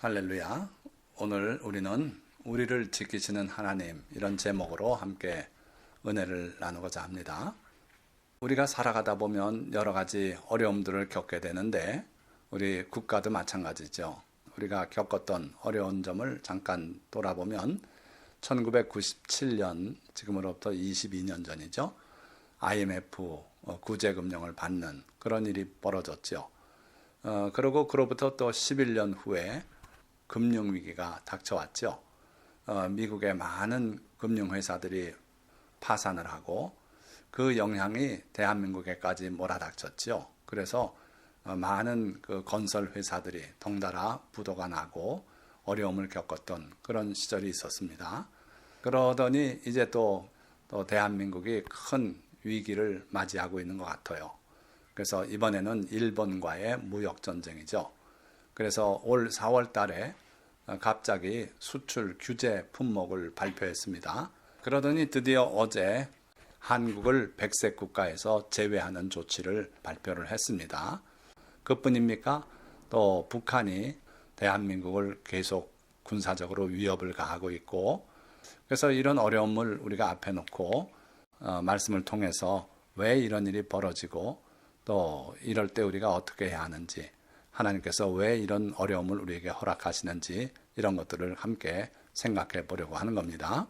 할렐루야. 오늘 우리는 우리를 지키시는 하나님, 이런 제목으로 함께 은혜를 나누고자 합니다. 우리가 살아가다 보면 여러 가지 어려움들을 겪게 되는데 우리 국가도 마찬가지죠. 우리가 겪었던 어려운 점을 잠깐 돌아보면 1997년, 지금으로부터 22년 전이죠. IMF 구제금융을 받는 그런 일이 벌어졌죠. 그리고 그로부터 또 11년 후에 금융위기가 닥쳐왔죠. 미국의 많은 금융회사들이 파산을 하고 그 영향이 대한민국에까지 몰아닥쳤죠. 그래서 많은 그 건설회사들이 덩달아 부도가 나고 어려움을 겪었던 그런 시절이 있었습니다. 그러더니 이제 또 대한민국이 큰 위기를 맞이하고 있는 것 같아요. 그래서 이번에는 일본과의 무역전쟁이죠. 그래서 올 4월 달에 갑자기 수출 규제 품목을 발표했습니다. 그러더니 드디어 어제 한국을 백색 국가에서 제외하는 조치를 발표를 했습니다. 그뿐입니까? 또 북한이 대한민국을 계속 군사적으로 위협을 가하고 있고, 그래서 이런 어려움을 우리가 앞에 놓고 말씀을 통해서 왜 이런 일이 벌어지고 또 이럴 때 우리가 어떻게 해야 하는지, 하나님께서 왜 이런 어려움을 우리에게 허락하시는지, 이런 것들을 함께 생각해 보려고 하는 겁니다.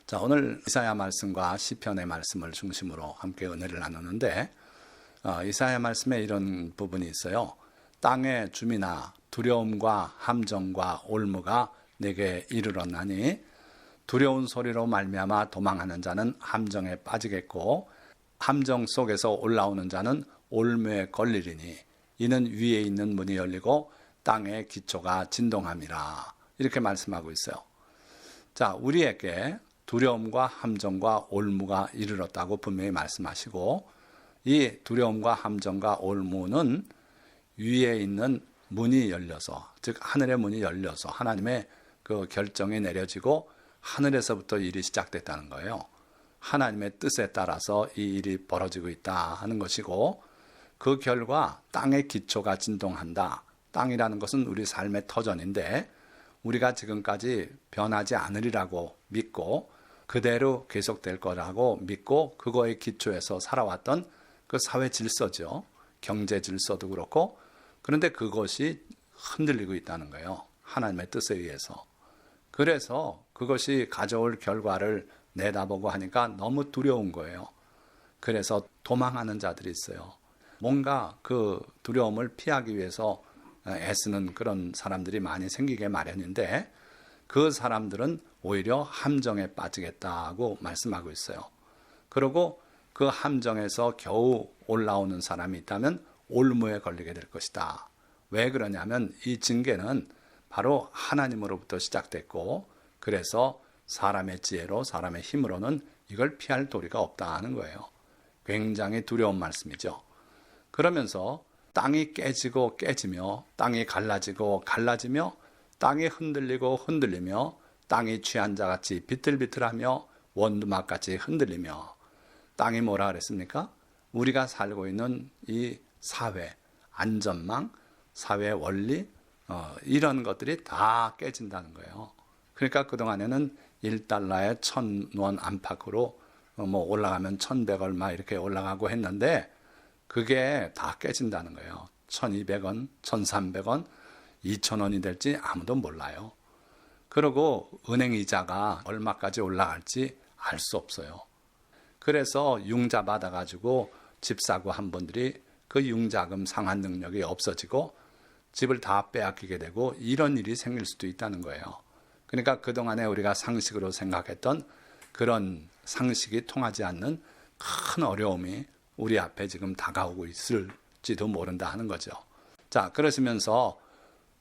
자, 오늘 이사야 말씀과 시편의 말씀을 중심으로 함께 은혜를 나누는데, 이사야 말씀에 이런 부분이 있어요. 땅의 주민아, 두려움과 함정과 올무가 내게 이르렀나니 두려운 소리로 말미암아 도망하는 자는 함정에 빠지겠고 함정 속에서 올라오는 자는 올무에 걸리리니 이는 위에 있는 문이 열리고 땅의 기초가 진동함이라. 이렇게 말씀하고 있어요. 자, 우리에게 두려움과 함정과 올무가 이르렀다고 분명히 말씀하시고, 이 두려움과 함정과 올무는 위에 있는 문이 열려서, 즉 하늘의 문이 열려서 하나님의 그 결정이 내려지고 하늘에서부터 일이 시작됐다는 거예요. 하나님의 뜻에 따라서 이 일이 벌어지고 있다 하는 것이고, 그 결과 땅의 기초가 진동한다. 땅이라는 것은 우리 삶의 터전인데 우리가 지금까지 변하지 않으리라고 믿고 그대로 계속될 거라고 믿고 그거의 기초에서 살아왔던 그 사회 질서죠. 경제 질서도 그렇고, 그런데 그것이 흔들리고 있다는 거예요. 하나님의 뜻에 의해서. 그래서 그것이 가져올 결과를 내다보고 하니까 너무 두려운 거예요. 그래서 도망하는 자들이 있어요. 뭔가 그 두려움을 피하기 위해서 애쓰는 그런 사람들이 많이 생기게 마련인데, 그 사람들은 오히려 함정에 빠지겠다고 말씀하고 있어요. 그리고 그 함정에서 겨우 올라오는 사람이 있다면 올무에 걸리게 될 것이다. 왜 그러냐면 이 징계는 바로 하나님으로부터 시작됐고, 그래서 사람의 지혜로 사람의 힘으로는 이걸 피할 도리가 없다 하는 거예요. 굉장히 두려운 말씀이죠. 그러면서 땅이 깨지고 깨지며 땅이 갈라지고 갈라지며 땅이 흔들리고 흔들리며 땅이 취한 자같이 비틀비틀하며 원두막같이 흔들리며, 땅이 뭐라 그랬습니까? 우리가 살고 있는 이 사회, 안전망, 사회 원리, 이런 것들이 다 깨진다는 거예요. 그러니까 그동안에는 1달러에 1,000원 안팎으로 올라가면 1,100 얼마 이렇게 올라가고 했는데 그게 다 깨진다는 거예요. 1,200원, 1,300원, 2,000원이 될지 아무도 몰라요. 그리고 은행 이자가 얼마까지 올라갈지 알 수 없어요. 그래서 융자 받아가지고 집 사고 한 분들이 그 융자금 상환 능력이 없어지고 집을 다 빼앗기게 되고 이런 일이 생길 수도 있다는 거예요. 그러니까 그동안에 우리가 상식으로 생각했던 그런 상식이 통하지 않는 큰 어려움이 우리 앞에 지금 다가오고 있을지도 모른다 하는 거죠. 자, 그러시면서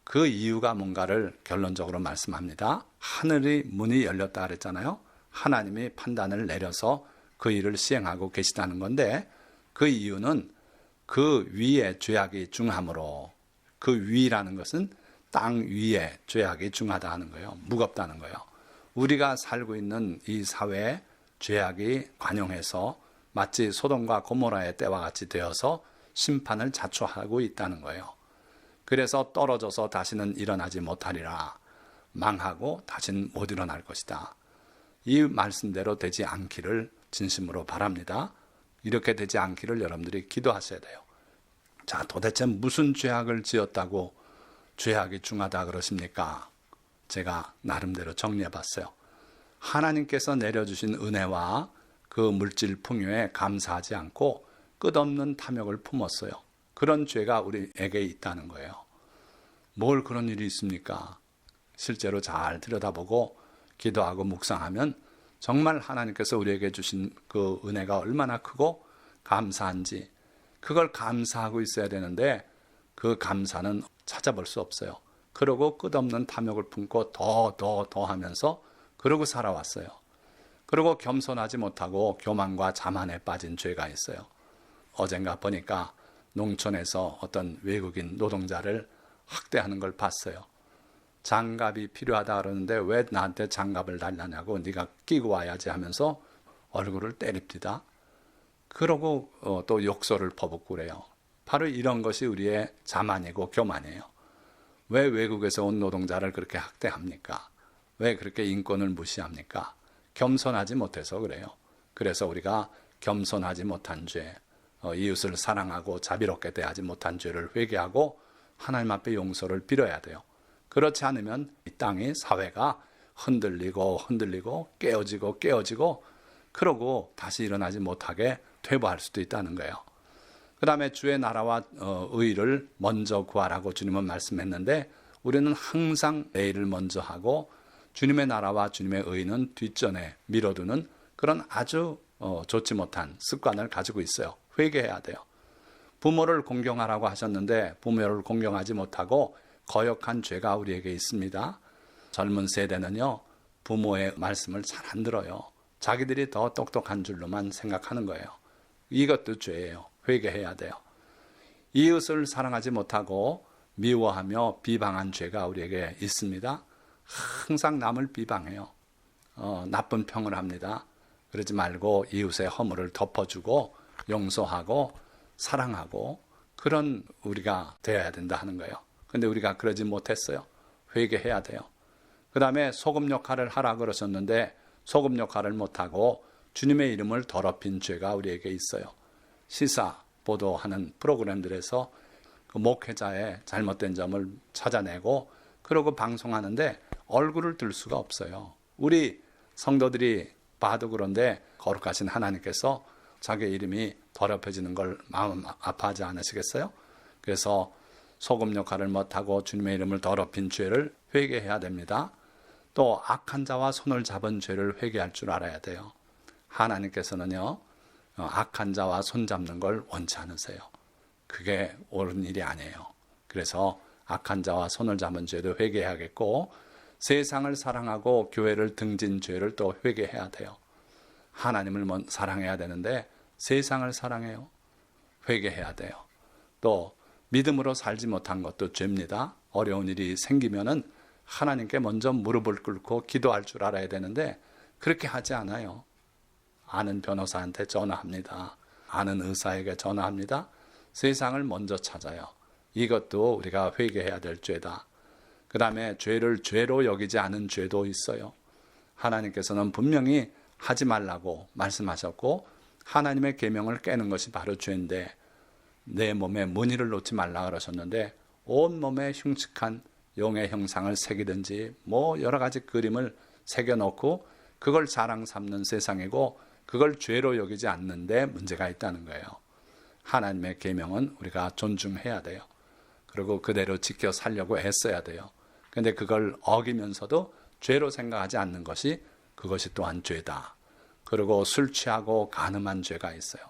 그 이유가 뭔가를 결론적으로 말씀합니다. 하늘의 문이 열렸다 그랬잖아요. 하나님이 판단을 내려서 그 일을 시행하고 계시다는 건데, 그 이유는 그 위에 죄악이 중함으로, 그 위라는 것은 땅 위에 죄악이 중하다 하는 거예요. 무겁다는 거예요. 우리가 살고 있는 이 사회에 죄악이 관용해서 마치 소돔과 고모라의 때와 같이 되어서 심판을 자초하고 있다는 거예요. 그래서 떨어져서 다시는 일어나지 못하리라. 망하고 다시는 못 일어날 것이다. 이 말씀대로 되지 않기를 진심으로 바랍니다. 이렇게 되지 않기를 여러분들이 기도하셔야 돼요. 자, 도대체 무슨 죄악을 지었다고 죄악이 중하다 그러십니까? 제가 나름대로 정리해 봤어요. 하나님께서 내려주신 은혜와 그 물질 풍요에 감사하지 않고 끝없는 탐욕을 품었어요. 그런 죄가 우리에게 있다는 거예요. 뭘 그런 일이 있습니까? 실제로 잘 들여다보고 기도하고 묵상하면 정말 하나님께서 우리에게 주신 그 은혜가 얼마나 크고 감사한지, 그걸 감사하고 있어야 되는데 그 감사는 찾아볼 수 없어요. 그러고 끝없는 탐욕을 품고 더 하면서 그러고 살아왔어요. 그리고 겸손하지 못하고 교만과 자만에 빠진 죄가 있어요. 어젠가 보니까 농촌에서 어떤 외국인 노동자를 학대하는 걸 봤어요. 장갑이 필요하다 그러는데 왜 나한테 장갑을 달라냐고, 네가 끼고 와야지 하면서 얼굴을 때립니다. 그러고 또 욕설을 퍼붓고 그래요. 바로 이런 것이 우리의 자만이고 교만이에요. 왜 외국에서 온 노동자를 그렇게 학대합니까? 왜 그렇게 인권을 무시합니까? 겸손하지 못해서 그래요. 그래서 우리가 겸손하지 못한 죄, 이웃을 사랑하고 자비롭게 대하지 못한 죄를 회개하고 하나님 앞에 용서를 빌어야 돼요. 그렇지 않으면 이 땅이, 사회가 흔들리고 깨어지고 그러고 다시 일어나지 못하게 퇴보할 수도 있다는 거예요. 그 다음에 주의 나라와 의를 먼저 구하라고 주님은 말씀했는데, 우리는 항상 내일을 먼저 하고 주님의 나라와 주님의 의는 뒷전에 밀어두는 그런 아주 좋지 못한 습관을 가지고 있어요. 회개해야 돼요. 부모를 공경하라고 하셨는데 부모를 공경하지 못하고 거역한 죄가 우리에게 있습니다. 젊은 세대는요, 부모의 말씀을 잘 안 들어요. 자기들이 더 똑똑한 줄로만 생각하는 거예요. 이것도 죄예요. 회개해야 돼요. 이웃을 사랑하지 못하고 미워하며 비방한 죄가 우리에게 있습니다. 항상 남을 비방해요. 나쁜 평을 합니다. 그러지 말고 이웃의 허물을 덮어주고 용서하고 사랑하고 그런 우리가 되어야 된다 하는 거예요. 근데 우리가 그러지 못했어요. 회개해야 돼요. 그 다음에 소금 역할을 하라 그러셨는데 소금 역할을 못하고 주님의 이름을 더럽힌 죄가 우리에게 있어요. 시사 보도하는 프로그램들에서 그 목회자의 잘못된 점을 찾아내고 그러고 방송하는데 얼굴을 들 수가 없어요. 우리 성도들이 봐도 그런데 거룩하신 하나님께서 자기 이름이 더럽혀지는 걸 마음 아파하지 않으시겠어요? 그래서 소금 역할을 못하고 주님의 이름을 더럽힌 죄를 회개해야 됩니다. 또 악한 자와 손을 잡은 죄를 회개할 줄 알아야 돼요. 하나님께서는요, 악한 자와 손 잡는 걸 원치 않으세요. 그게 옳은 일이 아니에요. 그래서 악한 자와 손을 잡은 죄도 회개해야겠고 세상을 사랑하고 교회를 등진 죄를 또 회개해야 돼요. 하나님을 사랑해야 되는데 세상을 사랑해요. 회개해야 돼요. 또 믿음으로 살지 못한 것도 죄입니다. 어려운 일이 생기면은 하나님께 먼저 무릎을 꿇고 기도할 줄 알아야 되는데 그렇게 하지 않아요. 아는 변호사한테 전화합니다. 아는 의사에게 전화합니다. 세상을 먼저 찾아요. 이것도 우리가 회개해야 될 죄다. 그 다음에 죄를 죄로 여기지 않은 죄도 있어요. 하나님께서는 분명히 하지 말라고 말씀하셨고 하나님의 계명을 깨는 것이 바로 죄인데 내 몸에 무늬를 놓지 말라 그러셨는데 온몸에 흉측한 용의 형상을 새기든지 여러 가지 그림을 새겨놓고 그걸 자랑 삼는 세상이고 그걸 죄로 여기지 않는데 문제가 있다는 거예요. 하나님의 계명은 우리가 존중해야 돼요. 그리고 그대로 지켜 살려고 애써야 돼요. 그런데 그걸 어기면서도 죄로 생각하지 않는 것이 그것이 또한 죄다. 그리고 술 취하고 간음한 죄가 있어요.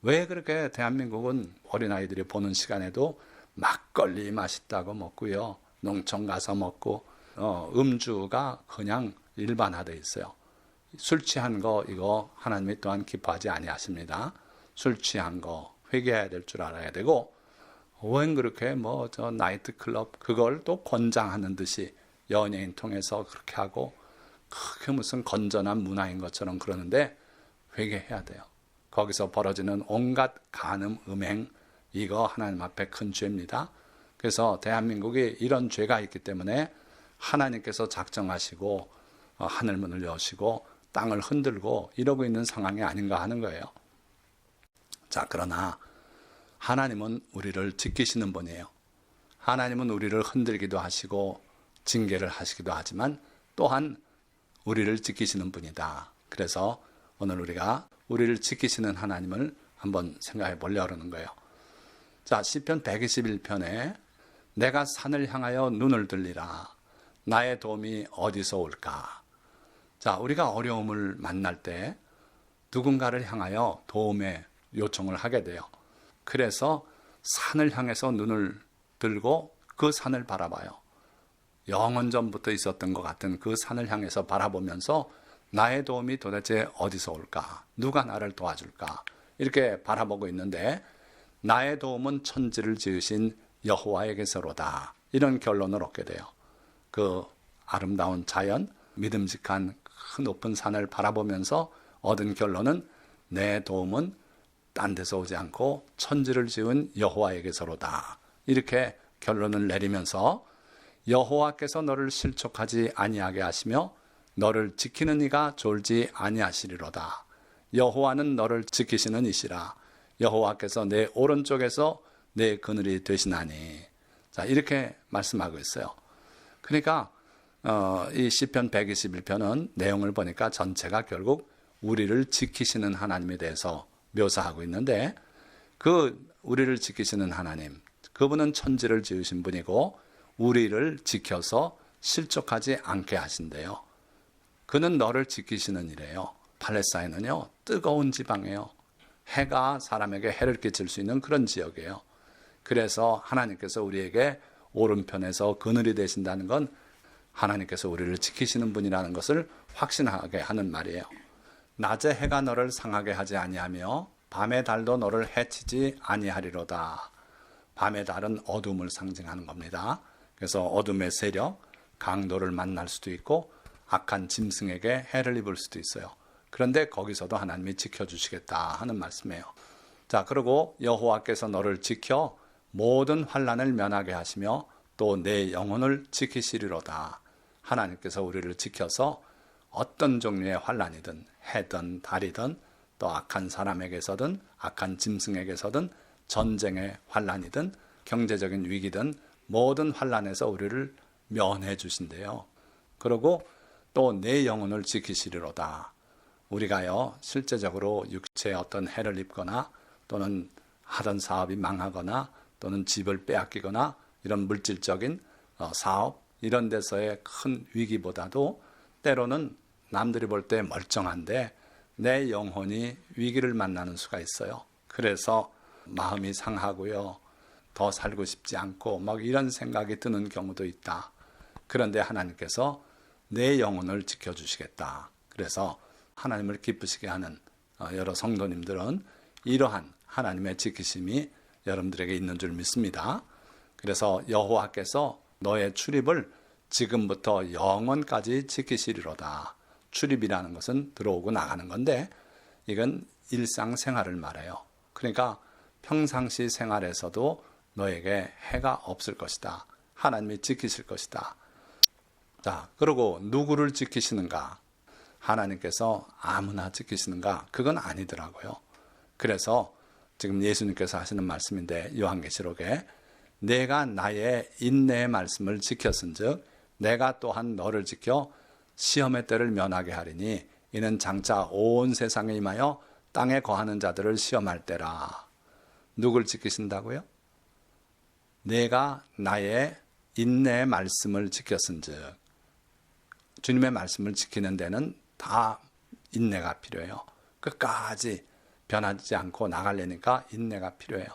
왜 그렇게 대한민국은 어린아이들이 보는 시간에도 막걸리 맛있다고 먹고요. 농촌 가서 먹고 음주가 그냥 일반화되어 있어요. 술 취한 거 이거 하나님이 또한 기뻐하지 아니하십니다. 술 취한 거 회개해야 될 줄 알아야 되고 웬 그렇게 저 나이트클럽 그걸 또 권장하는 듯이 연예인 통해서 그렇게 하고 그게 무슨 건전한 문화인 것처럼 그러는데 회개해야 돼요. 거기서 벌어지는 온갖 간음, 음행 이거 하나님 앞에 큰 죄입니다. 그래서 대한민국이 이런 죄가 있기 때문에 하나님께서 작정하시고 하늘문을 여시고 땅을 흔들고 이러고 있는 상황이 아닌가 하는 거예요. 자, 그러나 하나님은 우리를 지키시는 분이에요. 하나님은 우리를 흔들기도 하시고 징계를 하시기도 하지만 또한 우리를 지키시는 분이다. 그래서 오늘 우리가 우리를 지키시는 하나님을 한번 생각해 보려고 하는 거예요. 자, 시편 121편에 내가 산을 향하여 눈을 들리라. 나의 도움이 어디서 올까? 자, 우리가 어려움을 만날 때 누군가를 향하여 도움의 요청을 하게 돼요. 그래서 산을 향해서 눈을 들고 그 산을 바라봐요. 영원 전부터 있었던 것 같은 그 산을 향해서 바라보면서 나의 도움이 도대체 어디서 올까? 누가 나를 도와줄까? 이렇게 바라보고 있는데 나의 도움은 천지를 지으신 여호와에게서로다. 이런 결론을 얻게 돼요. 그 아름다운 자연, 믿음직한 큰 높은 산을 바라보면서 얻은 결론은 내 도움은 딴 데서 오지 않고 천지를 지은 여호와에게서로다. 이렇게 결론을 내리면서 여호와께서 너를 실족하지 아니하게 하시며 너를 지키는 이가 졸지 아니하시리로다. 여호와는 너를 지키시는 이시라. 여호와께서 내 오른쪽에서 내 그늘이 되시나니. 자, 이렇게 말씀하고 있어요. 그러니까 이 시편 121편은 내용을 보니까 전체가 결국 우리를 지키시는 하나님에 대해서 묘사하고 있는데 그 우리를 지키시는 하나님, 그분은 천지를 지으신 분이고 우리를 지켜서 실족하지 않게 하신대요. 그는 너를 지키시는 이래요. 팔레스타인은요, 뜨거운 지방이에요. 해가 사람에게 해를 끼칠 수 있는 그런 지역이에요. 그래서 하나님께서 우리에게 오른편에서 그늘이 되신다는 건 하나님께서 우리를 지키시는 분이라는 것을 확신하게 하는 말이에요. 낮에 해가 너를 상하게 하지 아니하며 밤의 달도 너를 해치지 아니하리로다. 밤의 달은 어둠을 상징하는 겁니다. 그래서 어둠의 세력, 강도를 만날 수도 있고 악한 짐승에게 해를 입을 수도 있어요. 그런데 거기서도 하나님이 지켜주시겠다 하는 말씀이에요. 자, 그리고 여호와께서 너를 지켜 모든 환난을 면하게 하시며 또 내 영혼을 지키시리로다. 하나님께서 우리를 지켜서 어떤 종류의 환난이든 해든 달이든 또 악한 사람에게서든 악한 짐승에게서든 전쟁의 환난이든 경제적인 위기든 모든 환난에서 우리를 면해 주신대요. 그리고 또 내 영혼을 지키시리로다. 우리가요, 실제적으로 육체에 어떤 해를 입거나 또는 하던 사업이 망하거나 또는 집을 빼앗기거나 이런 물질적인 사업 이런 데서의 큰 위기보다도 때로는 남들이 볼 때 멀쩡한데 내 영혼이 위기를 만나는 수가 있어요. 그래서 마음이 상하고요. 더 살고 싶지 않고 막 이런 생각이 드는 경우도 있다. 그런데 하나님께서 내 영혼을 지켜주시겠다. 그래서 하나님을 기쁘시게 하는 여러 성도님들은 이러한 하나님의 지키심이 여러분들에게 있는 줄 믿습니다. 그래서 여호와께서 너의 출입을 지금부터 영원까지 지키시리로다. 출입이라는 것은 들어오고 나가는 건데 이건 일상생활을 말해요. 그러니까 평상시 생활에서도 너에게 해가 없을 것이다. 하나님이 지키실 것이다. 자, 그리고 누구를 지키시는가? 하나님께서 아무나 지키시는가? 그건 아니더라고요. 그래서 지금 예수님께서 하시는 말씀인데 요한계시록에 내가 나의 인내의 말씀을 지켰은즉 내가 또한 너를 지켜 시험의 때를 면하게 하리니 이는 장차 온 세상에 임하여 땅에 거하는 자들을 시험할 때라. 누굴 지키신다고요? 내가 나의 인내의 말씀을 지켰은즉 주님의 말씀을 지키는 데는 다 인내가 필요해요. 끝까지 변하지 않고 나가려니까 인내가 필요해요.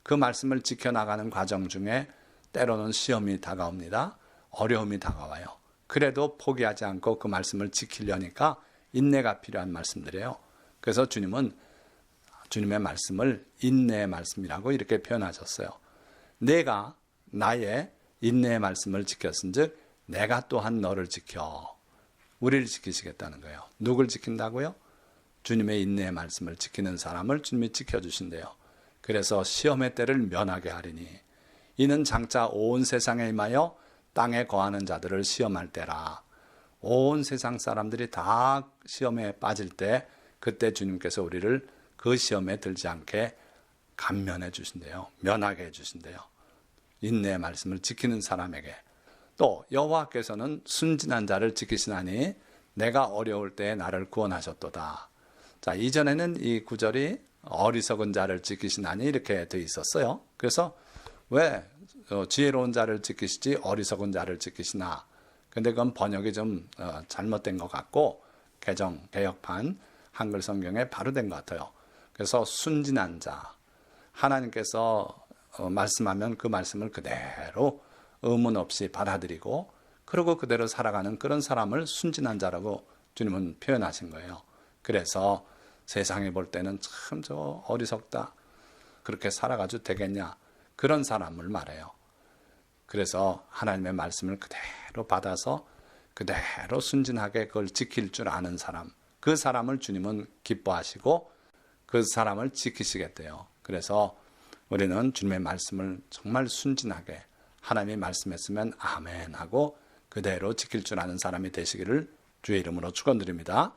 그 말씀을 지켜나가는 과정 중에 때로는 시험이 다가옵니다. 어려움이 다가와요. 그래도 포기하지 않고 그 말씀을 지키려니까 인내가 필요한 말씀들이에요. 그래서 주님은 주님의 말씀을 인내의 말씀이라고 이렇게 표현하셨어요. 내가 나의 인내의 말씀을 지켰은즉 내가 또한 너를 지켜. 우리를 지키시겠다는 거예요. 누굴 지킨다고요? 주님의 인내의 말씀을 지키는 사람을 주님이 지켜주신대요. 그래서 시험의 때를 면하게 하리니 이는 장차 온 세상에 임하여 땅에 거하는 자들을 시험할 때라. 온 세상 사람들이 다 시험에 빠질 때 그때 주님께서 우리를 그 시험에 들지 않게 감면해 주신대요. 면하게 해 주신대요. 인내의 말씀을 지키는 사람에게. 또 여호와께서는 순진한 자를 지키시나니 내가 어려울 때에 나를 구원하셨도다. 자, 이전에는 이 구절이 어리석은 자를 지키시나니 이렇게 되어 있었어요. 그래서 왜 지혜로운 자를 지키시지 어리석은 자를 지키시나? 근데 그건 번역이 좀 잘못된 것 같고 개역판 한글 성경에 바로 된 것 같아요. 그래서 순진한 자, 하나님께서 말씀하면 그 말씀을 그대로 의문 없이 받아들이고 그러고 그대로 살아가는 그런 사람을 순진한 자라고 주님은 표현하신 거예요. 그래서 세상에 볼 때는 참 저 어리석다, 그렇게 살아가도 되겠냐, 그런 사람을 말해요. 그래서 하나님의 말씀을 그대로 받아서 그대로 순진하게 그걸 지킬 줄 아는 사람, 그 사람을 주님은 기뻐하시고 그 사람을 지키시겠대요. 그래서 우리는 주님의 말씀을 정말 순진하게 하나님이 말씀했으면 아멘 하고 그대로 지킬 줄 아는 사람이 되시기를 주의 이름으로 축원드립니다.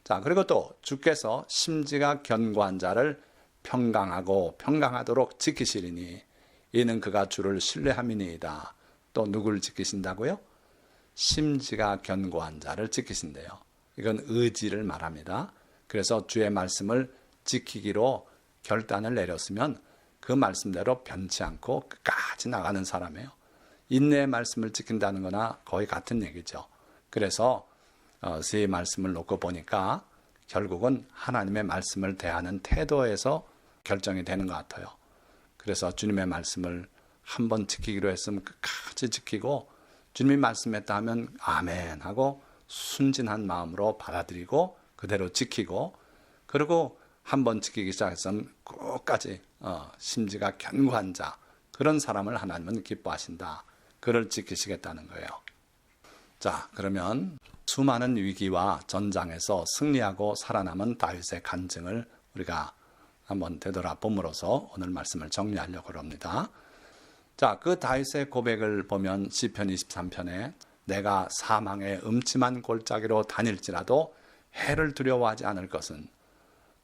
자, 그리고 또 주께서 심지가 견고한 자를 평강하도록 지키시리니 이는 그가 주를 신뢰함이니이다. 또 누구를 지키신다고요? 심지가 견고한 자를 지키신대요. 이건 의지를 말합니다. 그래서 주의 말씀을 지키기로 결단을 내렸으면 그 말씀대로 변치 않고 끝까지 나가는 사람이에요. 인내의 말씀을 지킨다는 거나 거의 같은 얘기죠. 그래서 이 말씀을 놓고 보니까 결국은 하나님의 말씀을 대하는 태도에서 결정이 되는 것 같아요. 그래서 주님의 말씀을 한번 지키기로 했으면 끝까지 지키고 주님이 말씀했다 하면 아멘 하고 순진한 마음으로 받아들이고 그대로 지키고 그리고 한번 지키기 시작했으면 끝까지 심지가 견고한 자, 그런 사람을 하나님은 기뻐하신다. 그를 지키시겠다는 거예요. 자, 그러면 수많은 위기와 전장에서 승리하고 살아남은 다윗의 간증을 우리가 한번 되돌아봄으로써 오늘 말씀을 정리하려고 합니다. 자, 그 다윗의 고백을 보면 시편 23편에 내가 사망의 음침한 골짜기로 다닐지라도 해를 두려워하지 않을 것은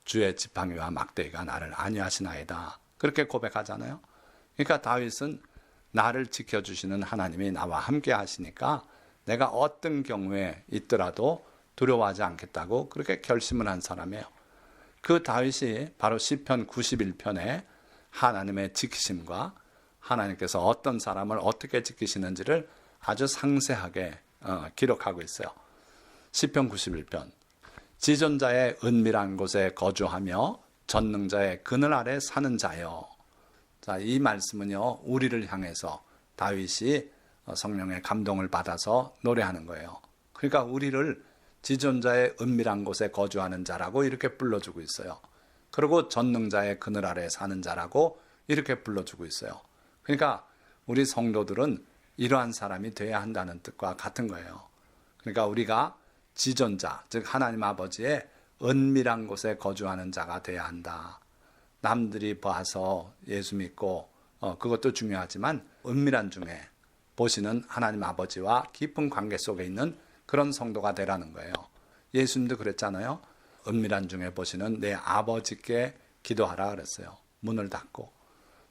주의 지팡이와 막대기가 나를 안위하시나이다. 그렇게 고백하잖아요. 그러니까 다윗은 나를 지켜주시는 하나님이 나와 함께 하시니까 내가 어떤 경우에 있더라도 두려워하지 않겠다고 그렇게 결심을 한 사람이에요. 그 다윗이 바로 시편 91편에 하나님의 지키심과 하나님께서 어떤 사람을 어떻게 지키시는지를 아주 상세하게 기록하고 있어요. 시편 91편 지존자의 은밀한 곳에 거주하며 전능자의 그늘 아래 사는 자여. 자, 이 말씀은요, 우리를 향해서 다윗이 성령의 감동을 받아서 노래하는 거예요. 그러니까 우리를 지존자의 은밀한 곳에 거주하는 자라고 이렇게 불러주고 있어요. 그리고 전능자의 그늘 아래 사는 자라고 이렇게 불러주고 있어요. 그러니까 우리 성도들은 이러한 사람이 되어야 한다는 뜻과 같은 거예요. 그러니까 우리가 지존자, 즉 하나님 아버지의 은밀한 곳에 거주하는 자가 되어야 한다. 남들이 봐서 예수 믿고 그것도 중요하지만 은밀한 중에 보시는 하나님 아버지와 깊은 관계 속에 있는 그런 성도가 되라는 거예요. 예수님도 그랬잖아요. 은밀한 중에 보시는 내 아버지께 기도하라 그랬어요. 문을 닫고.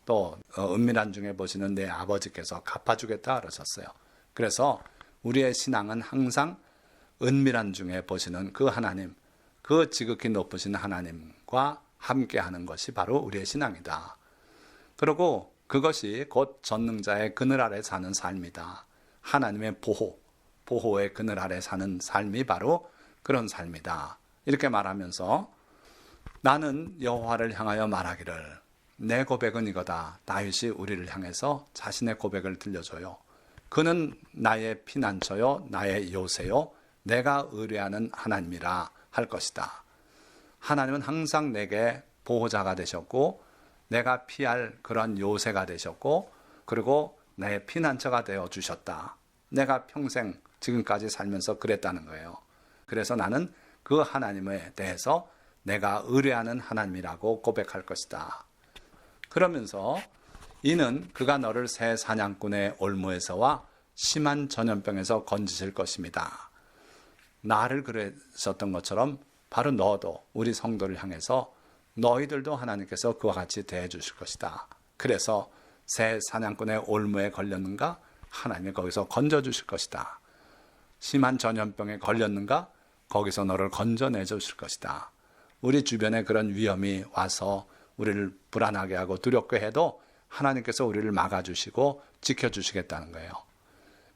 또 은밀한 중에 보시는 내 아버지께서 갚아주겠다 그러셨어요. 그래서 우리의 신앙은 항상 은밀한 중에 보시는 그 하나님, 그 지극히 높으신 하나님과 함께하는 것이 바로 우리의 신앙이다. 그리고 그것이 곧 전능자의 그늘 아래 사는 삶이다. 하나님의 보호의 그늘 아래 사는 삶이 바로 그런 삶이다. 이렇게 말하면서 나는 여호와를 향하여 말하기를 내 고백은 이거다. 다윗이 우리를 향해서 자신의 고백을 들려줘요. 그는 나의 피난처요, 나의 요새요, 내가 의뢰하는 하나님이라 할 것이다. 하나님은 항상 내게 보호자가 되셨고 내가 피할 그런 요새가 되셨고 그리고 나의 피난처가 되어 주셨다. 내가 평생 지금까지 살면서 그랬다는 거예요. 그래서 나는 그 하나님에 대해서 내가 의뢰하는 하나님이라고 고백할 것이다. 그러면서 이는 그가 너를 새 사냥꾼의 올무에서와 심한 전염병에서 건지실 것입니다. 나를 그러셨던 것처럼 바로 너도 우리 성도를 향해서 너희들도 하나님께서 그와 같이 대해 주실 것이다. 그래서 새 사냥꾼의 올무에 걸렸는가? 하나님이 거기서 건져 주실 것이다. 심한 전염병에 걸렸는가? 거기서 너를 건져내 주실 것이다. 우리 주변에 그런 위험이 와서 우리를 불안하게 하고 두렵게 해도 하나님께서 우리를 막아주시고 지켜주시겠다는 거예요.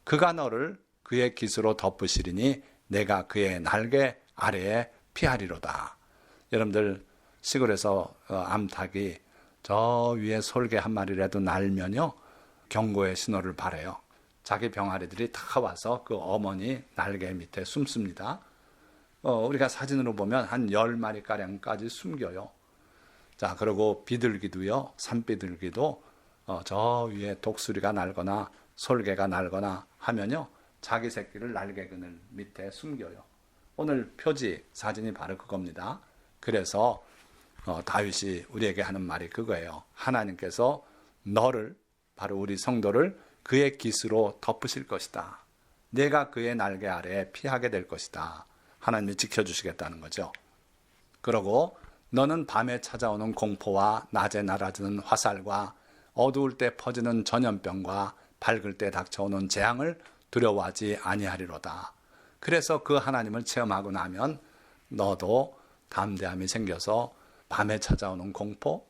그가 너를 그의 깃으로 덮으시리니 내가 그의 날개 아래에 피하리로다. 여러분들 시골에서 암탉이 저 위에 솔개 한 마리라도 날면요 경고의 신호를 발해요. 자기 병아리들이 다 와서 그 어머니 날개 밑에 숨습니다. 우리가 사진으로 보면 한 10마리가량까지 숨겨요. 자, 그리고 비둘기도요, 산비둘기도 저 위에 독수리가 날거나 솔개가 날거나 하면요, 자기 새끼를 날개 그늘 밑에 숨겨요. 오늘 표지 사진이 바로 그겁니다. 그래서 다윗이 우리에게 하는 말이 그거예요. 하나님께서 너를, 바로 우리 성도를 그의 깃으로 덮으실 것이다. 내가 그의 날개 아래에 피하게 될 것이다. 하나님이 지켜주시겠다는 거죠. 그러고 너는 밤에 찾아오는 공포와 낮에 날아드는 화살과 어두울 때 퍼지는 전염병과 밝을 때 닥쳐오는 재앙을 두려워하지 아니하리로다. 그래서 그 하나님을 체험하고 나면 너도 담대함이 생겨서 밤에 찾아오는 공포,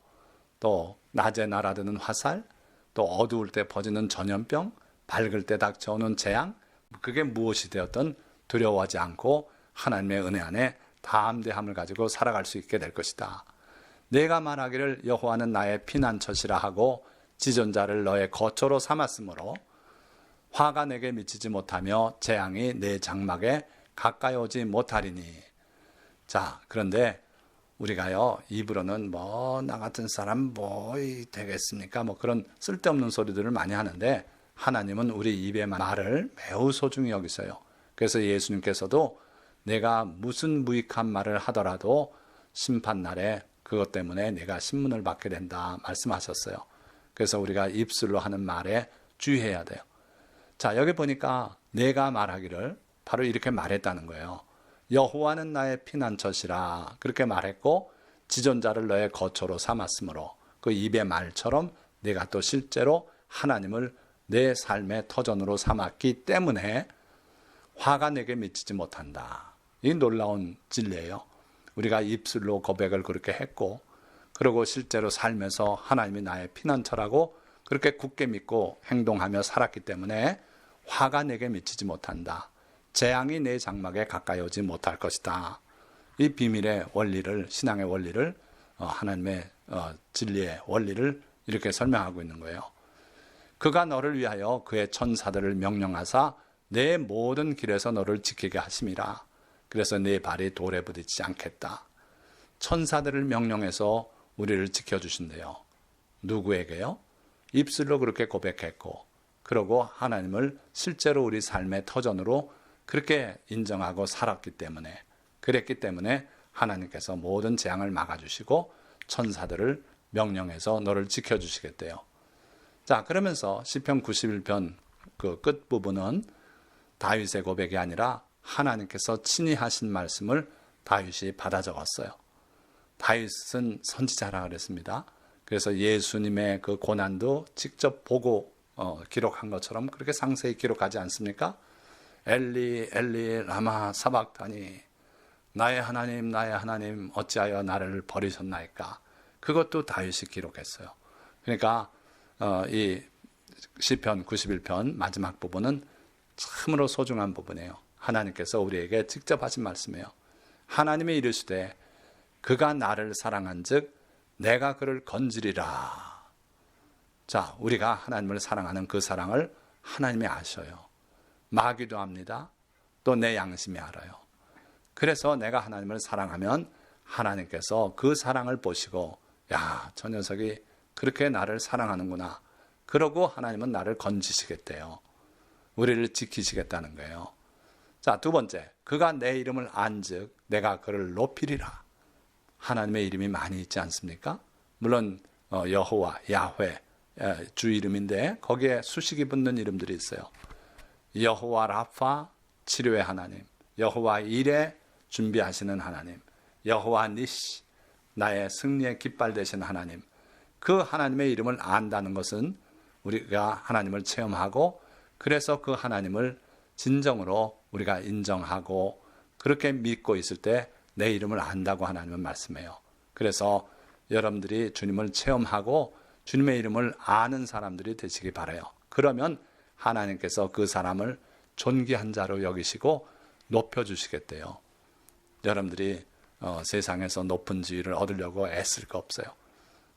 또 낮에 날아드는 화살, 또 어두울 때 퍼지는 전염병, 밝을 때 닥쳐오는 재앙, 그게 무엇이 되었든 두려워하지 않고 하나님의 은혜 안에 담대함을 가지고 살아갈 수 있게 될 것이다. 내가 말하기를 여호와는 나의 피난처시라 하고 지존자를 너의 거처로 삼았으므로 화가 내게 미치지 못하며 재앙이 내 장막에 가까이 오지 못하리니. 자, 그런데 우리가요 입으로는 나 같은 사람 되겠습니까? 그런 쓸데없는 소리들을 많이 하는데 하나님은 우리 입의 말을 매우 소중히 여기세요. 그래서 예수님께서도 내가 무슨 무익한 말을 하더라도 심판날에 그것 때문에 내가 신문을 받게 된다 말씀하셨어요. 그래서 우리가 입술로 하는 말에 주의해야 돼요. 자, 여기 보니까 내가 말하기를 바로 이렇게 말했다는 거예요. 여호와는 나의 피난처시라 그렇게 말했고 지존자를 너의 거처로 삼았으므로 그 입의 말처럼 내가 또 실제로 하나님을 내 삶의 터전으로 삼았기 때문에 화가 내게 미치지 못한다. 이 놀라운 진리예요. 우리가 입술로 고백을 그렇게 했고 그리고 실제로 삶에서 하나님이 나의 피난처라고 그렇게 굳게 믿고 행동하며 살았기 때문에 화가 내게 미치지 못한다. 재앙이 내 장막에 가까이 오지 못할 것이다. 이 비밀의 원리를, 신앙의 원리를, 하나님의 진리의 원리를 이렇게 설명하고 있는 거예요. 그가 너를 위하여 그의 천사들을 명령하사 내 모든 길에서 너를 지키게 하심이라. 그래서 네 발이 돌에 부딪히지 않겠다. 천사들을 명령해서 우리를 지켜주신대요. 누구에게요? 입술로 그렇게 고백했고 그러고 하나님을 실제로 우리 삶의 터전으로 그렇게 인정하고 살았기 때문에 그랬기 때문에 하나님께서 모든 재앙을 막아주시고 천사들을 명령해서 너를 지켜주시겠대요. 자, 그러면서 시편 91편 그 끝부분은 다윗의 고백이 아니라 하나님께서 친히 하신 말씀을 다윗이 받아 적었어요. 다윗은 선지자라 그랬습니다. 그래서 예수님의 그 고난도 직접 보고 기록한 것처럼 그렇게 상세히 기록하지 않습니까? 엘리 엘리 라마 사박다니 나의 하나님 어찌하여 나를 버리셨나이까. 그것도 다윗이 기록했어요. 그러니까 이 시편 91편 마지막 부분은 참으로 소중한 부분이에요. 하나님께서 우리에게 직접 하신 말씀이에요. 하나님이 이르시되 그가 나를 사랑한즉 내가 그를 건지리라. 자, 우리가 하나님을 사랑하는 그 사랑을 하나님이 아셔요. 마귀도 압니다. 또 내 양심이 알아요. 그래서 내가 하나님을 사랑하면 하나님께서 그 사랑을 보시고 야, 저 녀석이 그렇게 나를 사랑하는구나. 그러고 하나님은 나를 건지시겠대요. 우리를 지키시겠다는 거예요. 자, 두 번째, 그가 내 이름을 안즉 내가 그를 높이리라. 하나님의 이름이 많이 있지 않습니까? 물론 여호와, 야훼 주 이름인데 거기에 수식이 붙는 이름들이 있어요. 여호와 라파, 치료의 하나님, 여호와 이레, 준비하시는 하나님, 여호와 니시, 나의 승리의 깃발 되신 하나님. 그 하나님의 이름을 안다는 것은 우리가 하나님을 체험하고 그래서 그 하나님을 진정으로 우리가 인정하고 그렇게 믿고 있을 때 내 이름을 안다고 하나님은 말씀해요. 그래서 여러분들이 주님을 체험하고 주님의 이름을 아는 사람들이 되시기 바라요. 그러면 하나님께서 그 사람을 존귀한 자로 여기시고 높여주시겠대요. 여러분들이 세상에서 높은 지위를 얻으려고 애쓸 거 없어요.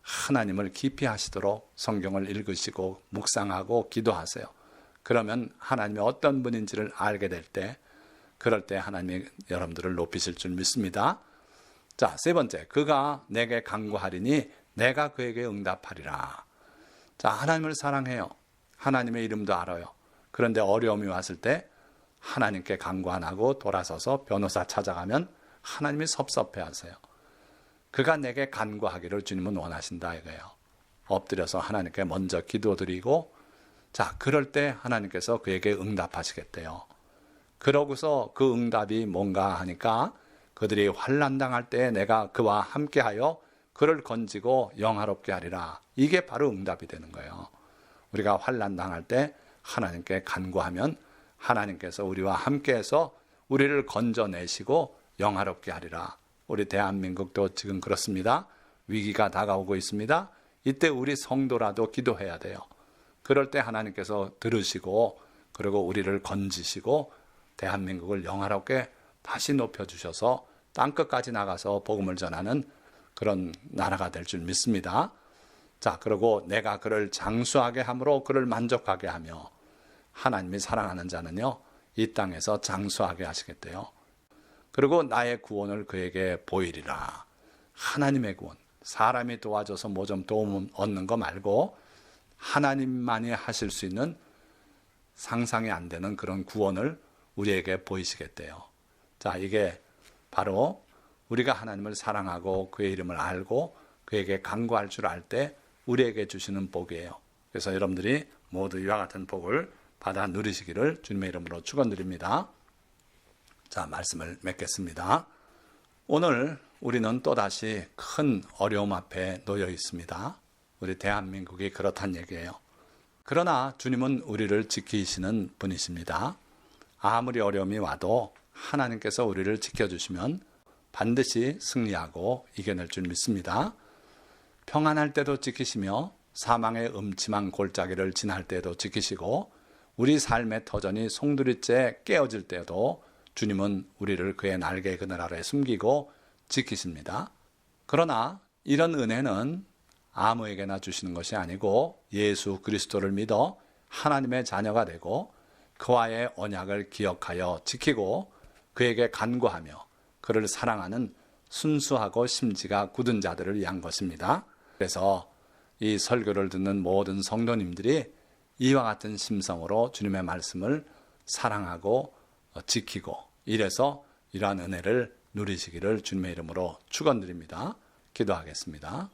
하나님을 깊이 하시도록 성경을 읽으시고 묵상하고 기도하세요. 그러면 하나님이 어떤 분인지를 알게 될 때 그럴 때 하나님이 여러분들을 높이실 줄 믿습니다. 자, 세 번째, 그가 내게 간구하리니 내가 그에게 응답하리라. 자, 하나님을 사랑해요. 하나님의 이름도 알아요. 그런데 어려움이 왔을 때 하나님께 간구 안 하고 돌아서서 변호사 찾아가면 하나님이 섭섭해하세요. 그가 내게 간구하기를 주님은 원하신다 이거예요. 엎드려서 하나님께 먼저 기도드리고 자, 그럴 때 하나님께서 그에게 응답하시겠대요. 그러고서 그 응답이 뭔가 하니까 그들이 환난당할 때 내가 그와 함께하여 그를 건지고 영화롭게 하리라. 이게 바로 응답이 되는 거예요. 우리가 환난당할 때 하나님께 간구하면 하나님께서 우리와 함께해서 우리를 건져내시고 영화롭게 하리라. 우리 대한민국도 지금 그렇습니다. 위기가 다가오고 있습니다. 이때 우리 성도라도 기도해야 돼요. 그럴 때 하나님께서 들으시고 그리고 우리를 건지시고 대한민국을 영화롭게 다시 높여주셔서 땅끝까지 나가서 복음을 전하는 그런 나라가 될 줄 믿습니다. 자, 그리고 내가 그를 장수하게 함으로 그를 만족하게 하며 하나님이 사랑하는 자는요 이 땅에서 장수하게 하시겠대요. 그리고 나의 구원을 그에게 보이리라. 하나님의 구원, 사람이 도와줘서 뭐 좀 도움 얻는 거 말고 하나님만이 하실 수 있는 상상이 안 되는 그런 구원을 우리에게 보이시겠대요. 자, 이게 바로 우리가 하나님을 사랑하고 그의 이름을 알고 그에게 간구할 줄 알 때 우리에게 주시는 복이에요. 그래서 여러분들이 모두 이와 같은 복을 받아 누리시기를 주님의 이름으로 축원드립니다. 자, 말씀을 맺겠습니다. 오늘 우리는 또다시 큰 어려움 앞에 놓여 있습니다. 우리 대한민국이 그렇단 얘기예요. 그러나 주님은 우리를 지키시는 분이십니다. 아무리 어려움이 와도 하나님께서 우리를 지켜주시면 반드시 승리하고 이겨낼 줄 믿습니다. 평안할 때도 지키시며 사망의 음침한 골짜기를 지날 때도 지키시고 우리 삶의 터전이 송두리째 깨어질 때도 주님은 우리를 그의 날개 그늘 아래 숨기고 지키십니다. 그러나 이런 은혜는 아무에게나 주시는 것이 아니고 예수 그리스도를 믿어 하나님의 자녀가 되고 그와의 언약을 기억하여 지키고 그에게 간구하며 그를 사랑하는 순수하고 심지가 굳은 자들을 위한 것입니다. 그래서 이 설교를 듣는 모든 성도님들이 이와 같은 심성으로 주님의 말씀을 사랑하고 지키고 이래서 이러한 은혜를 누리시기를 주님의 이름으로 축원드립니다. 기도하겠습니다.